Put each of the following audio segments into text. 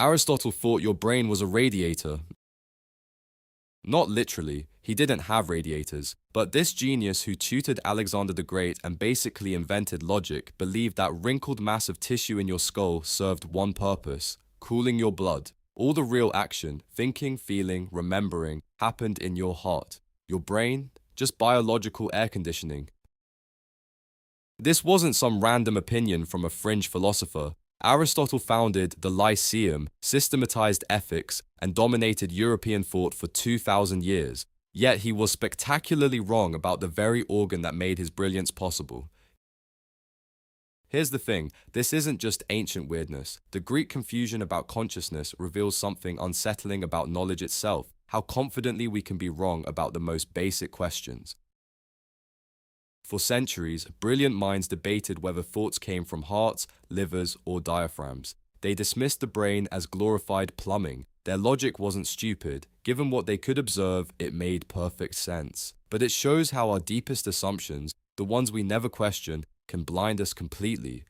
Aristotle thought your brain was a radiator. Not literally, he didn't have radiators, but this genius who tutored Alexander the Great and basically invented logic believed that wrinkled mass of tissue in your skull served one purpose: cooling your blood. All the real action, thinking, feeling, remembering, happened in your heart. Your brain, just biological air conditioning. This wasn't some random opinion from a fringe philosopher. Aristotle founded the Lyceum, systematized ethics, and dominated European thought for 2,000 years. Yet he was spectacularly wrong about the very organ that made his brilliance possible. Here's the thing, this isn't just ancient weirdness. The Greek confusion about consciousness reveals something unsettling about knowledge itself, how confidently we can be wrong about the most basic questions. For centuries, brilliant minds debated whether thoughts came from hearts, livers, or diaphragms. They dismissed the brain as glorified plumbing. Their logic wasn't stupid. Given what they could observe, it made perfect sense. But it shows how our deepest assumptions, the ones we never question, can blind us completely.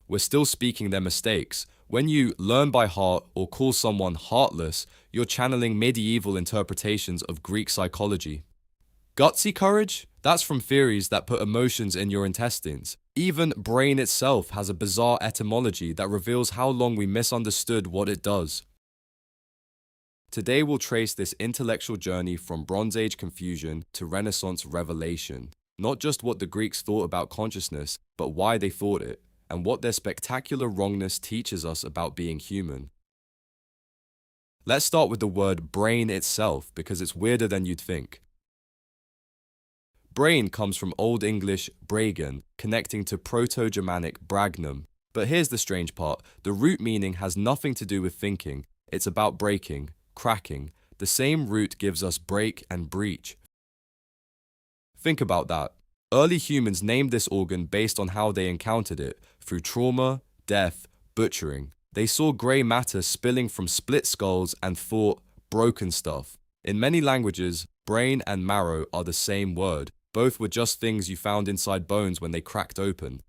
We're still speaking their mistakes. When you learn by heart or call someone heartless, you're channeling medieval interpretations of Greek psychology. Gutsy courage? That's from theories that put emotions in your intestines. Even brain itself has a bizarre etymology that reveals how long we misunderstood what it does. Today we'll trace this intellectual journey from Bronze Age confusion to Renaissance revelation. Not just what the Greeks thought about consciousness, but why they thought it, and what their spectacular wrongness teaches us about being human. Let's start with the word brain itself, because it's weirder than you'd think. Brain comes from Old English bragen, connecting to Proto-Germanic bragnum. But here's the strange part, the root meaning has nothing to do with thinking, it's about breaking, cracking. The same root gives us break and breach. Think about that. Early humans named this organ based on how they encountered it, through trauma, death, butchering. They saw grey matter spilling from split skulls and thought, broken stuff. In many languages, brain and marrow are the same word. Both were just things you found inside bones when they cracked open.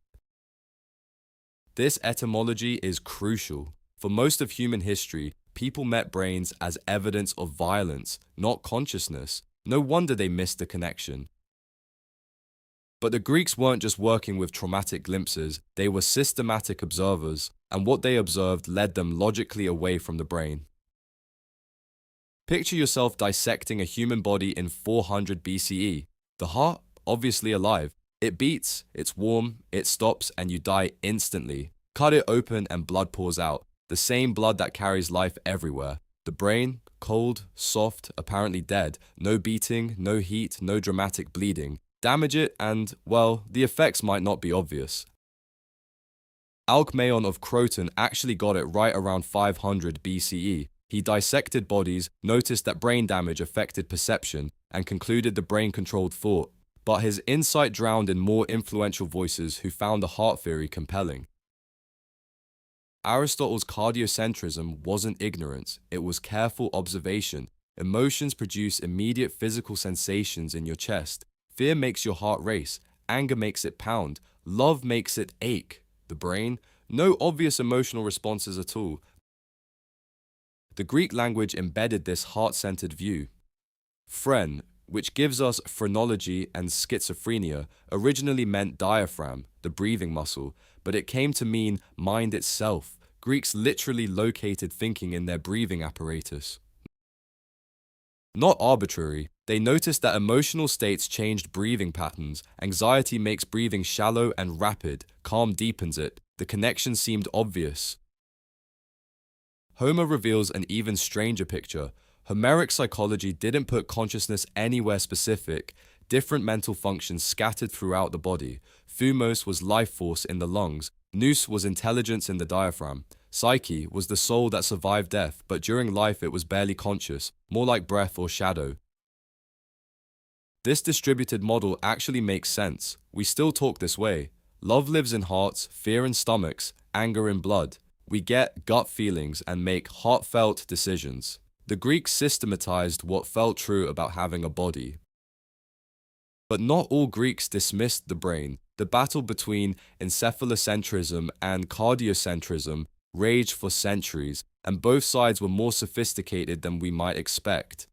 This etymology is crucial. For most of human history, people met brains as evidence of violence, not consciousness. No wonder they missed the connection. But the Greeks weren't just working with traumatic glimpses, they were systematic observers, and what they observed led them logically away from the brain. Picture yourself dissecting a human body in 400 BCE. The heart, obviously alive. It beats, it's warm, it stops, and you die instantly. Cut it open and blood pours out. The same blood that carries life everywhere. The brain, cold, soft, apparently dead. No beating, no heat, no dramatic bleeding. Damage it and, well, the effects might not be obvious. Alcmaeon of Croton actually got it right around 500 BCE. He dissected bodies, noticed that brain damage affected perception, and concluded the brain controlled thought. But his insight drowned in more influential voices who found the heart theory compelling. Aristotle's cardiocentrism wasn't ignorance, it was careful observation. Emotions produce immediate physical sensations in your chest. Fear makes your heart race, anger makes it pound, love makes it ache. The brain? No obvious emotional responses at all. The Greek language embedded this heart-centered view. Phren, which gives us phrenology and schizophrenia, originally meant diaphragm, the breathing muscle, but it came to mean mind itself. Greeks literally located thinking in their breathing apparatus. Not arbitrary, they noticed that emotional states changed breathing patterns. Anxiety makes breathing shallow and rapid, calm deepens it. The connection seemed obvious. Homer reveals an even stranger picture. Homeric psychology didn't put consciousness anywhere specific, different mental functions scattered throughout the body. Thumos was life force in the lungs, nous was intelligence in the diaphragm, psyche was the soul that survived death, but during life it was barely conscious, more like breath or shadow. This distributed model actually makes sense. We still talk this way. Love lives in hearts, fear in stomachs, anger in blood. We get gut feelings and make heartfelt decisions. The Greeks systematized what felt true about having a body. But not all Greeks dismissed the brain. The battle between encephalocentrism and cardiocentrism raged for centuries, and both sides were more sophisticated than we might expect.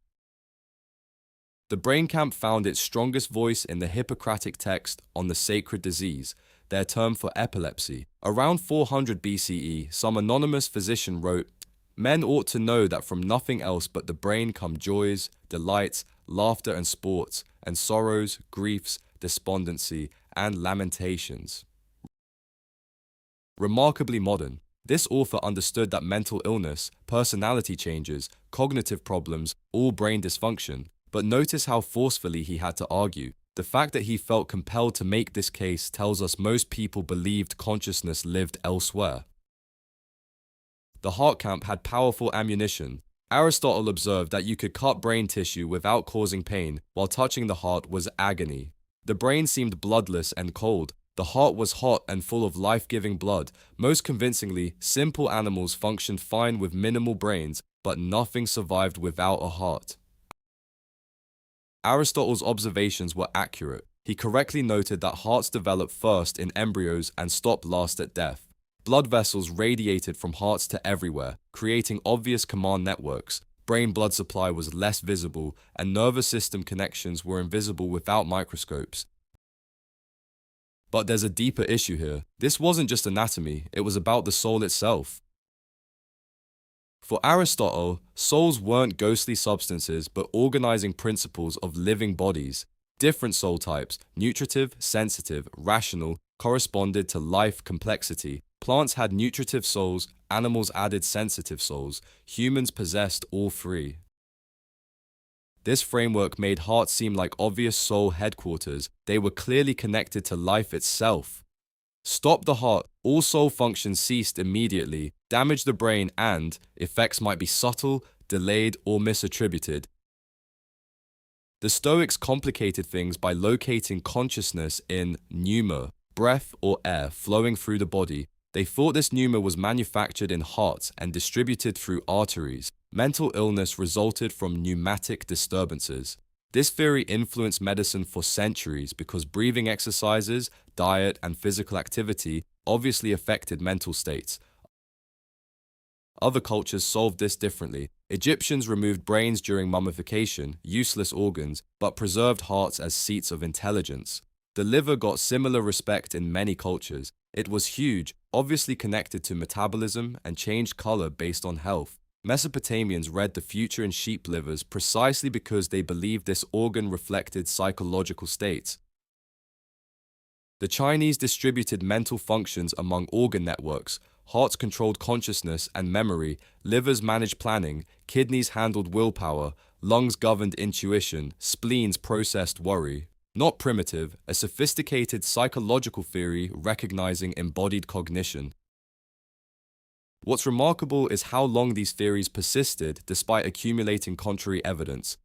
The brain camp found its strongest voice in the Hippocratic text on the sacred disease, their term for epilepsy. Around 400 BCE, some anonymous physician wrote, "Men ought to know that from nothing else but the brain come joys, delights, laughter and sports, and sorrows, griefs, despondency, and lamentations." Remarkably modern, this author understood that mental illness, personality changes, cognitive problems, all brain dysfunction. But notice how forcefully he had to argue. The fact that he felt compelled to make this case tells us most people believed consciousness lived elsewhere. The heart camp had powerful ammunition. Aristotle observed that you could cut brain tissue without causing pain, while touching the heart was agony. The brain seemed bloodless and cold. The heart was hot and full of life-giving blood. Most convincingly, simple animals functioned fine with minimal brains, but nothing survived without a heart. Aristotle's observations were accurate. He correctly noted that hearts develop first in embryos and stop last at death. Blood vessels radiated from hearts to everywhere, creating obvious command networks. Brain blood supply was less visible, and nervous system connections were invisible without microscopes. But there's a deeper issue here. This wasn't just anatomy, it was about the soul itself. For Aristotle, souls weren't ghostly substances but organizing principles of living bodies. Different soul types, nutritive, sensitive, rational, corresponded to life complexity. Plants had nutritive souls, animals added sensitive souls, humans possessed all three. This framework made hearts seem like obvious soul headquarters. They were clearly connected to life itself. Stop the heart, all soul functions ceased immediately, damage the brain and, effects might be subtle, delayed, or misattributed. The Stoics complicated things by locating consciousness in pneuma, breath or air flowing through the body. They thought this pneuma was manufactured in hearts and distributed through arteries. Mental illness resulted from pneumatic disturbances. This theory influenced medicine for centuries because breathing exercises, diet, and physical activity obviously affected mental states. Other cultures solved this differently. Egyptians removed brains during mummification, useless organs, but preserved hearts as seats of intelligence. The liver got similar respect in many cultures. It was huge, obviously connected to metabolism, and changed color based on health. Mesopotamians read the future in sheep livers precisely because they believed this organ reflected psychological states. The Chinese distributed mental functions among organ networks. Hearts controlled consciousness and memory, livers managed planning, kidneys handled willpower, lungs governed intuition, spleens processed worry. Not primitive, a sophisticated psychological theory recognizing embodied cognition. What's remarkable is how long these theories persisted despite accumulating contrary evidence.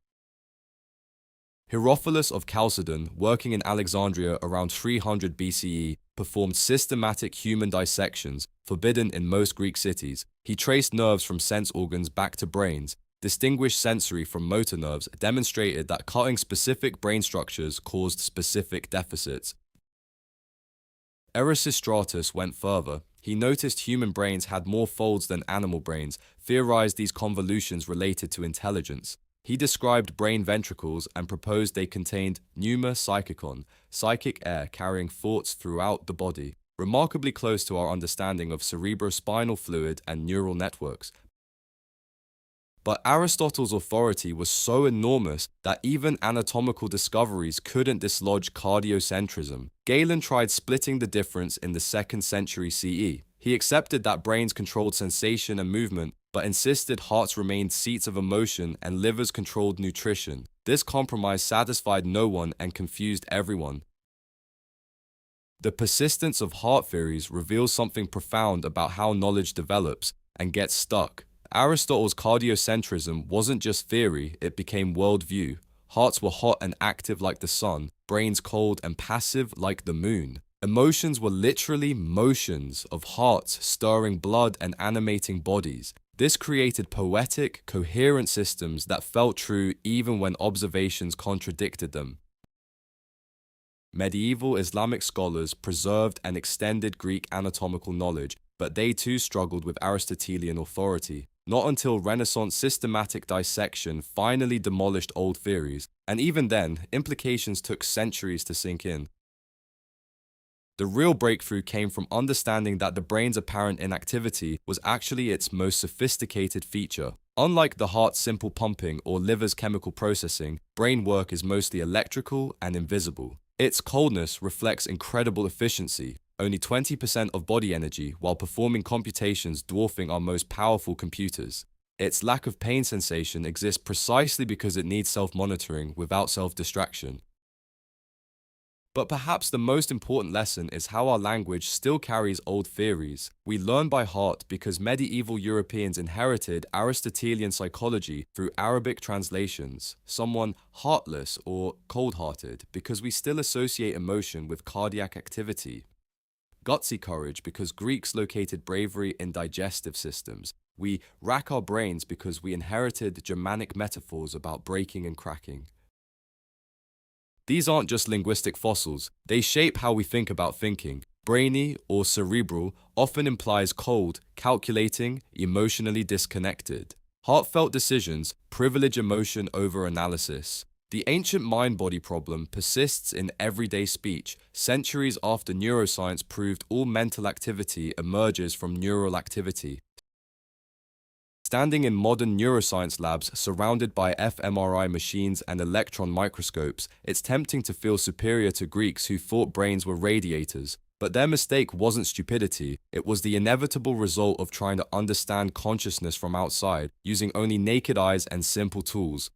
Herophilus of Chalcedon, working in Alexandria around 300 BCE, performed systematic human dissections, forbidden in most Greek cities. He traced nerves from sense organs back to brains, distinguished sensory from motor nerves, demonstrated that cutting specific brain structures caused specific deficits. Erasistratus went further. He noticed human brains had more folds than animal brains, theorized these convolutions related to intelligence. He described brain ventricles and proposed they contained pneuma psychikon, psychic air carrying thoughts throughout the body, remarkably close to our understanding of cerebrospinal fluid and neural networks. But Aristotle's authority was so enormous that even anatomical discoveries couldn't dislodge cardiocentrism. Galen tried splitting the difference in the 2nd century CE. He accepted that brains controlled sensation and movement, but insisted hearts remained seats of emotion and livers controlled nutrition. This compromise satisfied no one and confused everyone. The persistence of heart theories reveals something profound about how knowledge develops and gets stuck. Aristotle's cardiocentrism wasn't just theory, it became worldview. Hearts were hot and active like the sun, brains cold and passive like the moon. Emotions were literally motions of hearts stirring blood and animating bodies. This created poetic, coherent systems that felt true even when observations contradicted them. Medieval Islamic scholars preserved and extended Greek anatomical knowledge, but they too struggled with Aristotelian authority. Not until Renaissance systematic dissection finally demolished old theories, and even then, implications took centuries to sink in. The real breakthrough came from understanding that the brain's apparent inactivity was actually its most sophisticated feature. Unlike the heart's simple pumping or liver's chemical processing, brain work is mostly electrical and invisible. Its coldness reflects incredible efficiency, only 20% of body energy while performing computations dwarfing our most powerful computers. Its lack of pain sensation exists precisely because it needs self-monitoring without self-distraction. But perhaps the most important lesson is how our language still carries old theories. We learn by heart because medieval Europeans inherited Aristotelian psychology through Arabic translations, someone heartless or cold-hearted because we still associate emotion with cardiac activity, gutsy courage because Greeks located bravery in digestive systems. We rack our brains because we inherited Germanic metaphors about breaking and cracking. These aren't just linguistic fossils, they shape how we think about thinking. Brainy or cerebral often implies cold, calculating, emotionally disconnected. Heartfelt decisions privilege emotion over analysis. The ancient mind-body problem persists in everyday speech, centuries after neuroscience proved all mental activity emerges from neural activity. Standing in modern neuroscience labs surrounded by fMRI machines and electron microscopes, it's tempting to feel superior to Greeks who thought brains were radiators. But their mistake wasn't stupidity, it was the inevitable result of trying to understand consciousness from outside, using only naked eyes and simple tools.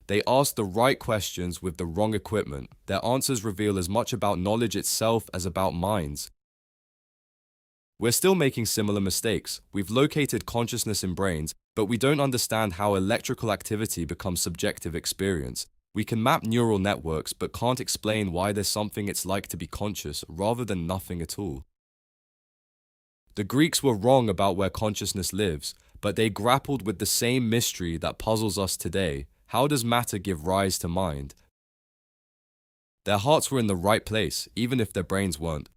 They asked the right questions with the wrong equipment. Their answers reveal as much about knowledge itself as about minds. We're still making similar mistakes. We've located consciousness in brains, but we don't understand how electrical activity becomes subjective experience. We can map neural networks, but can't explain why there's something it's like to be conscious rather than nothing at all. The Greeks were wrong about where consciousness lives, but they grappled with the same mystery that puzzles us today. How does matter give rise to mind? Their hearts were in the right place, even if their brains weren't.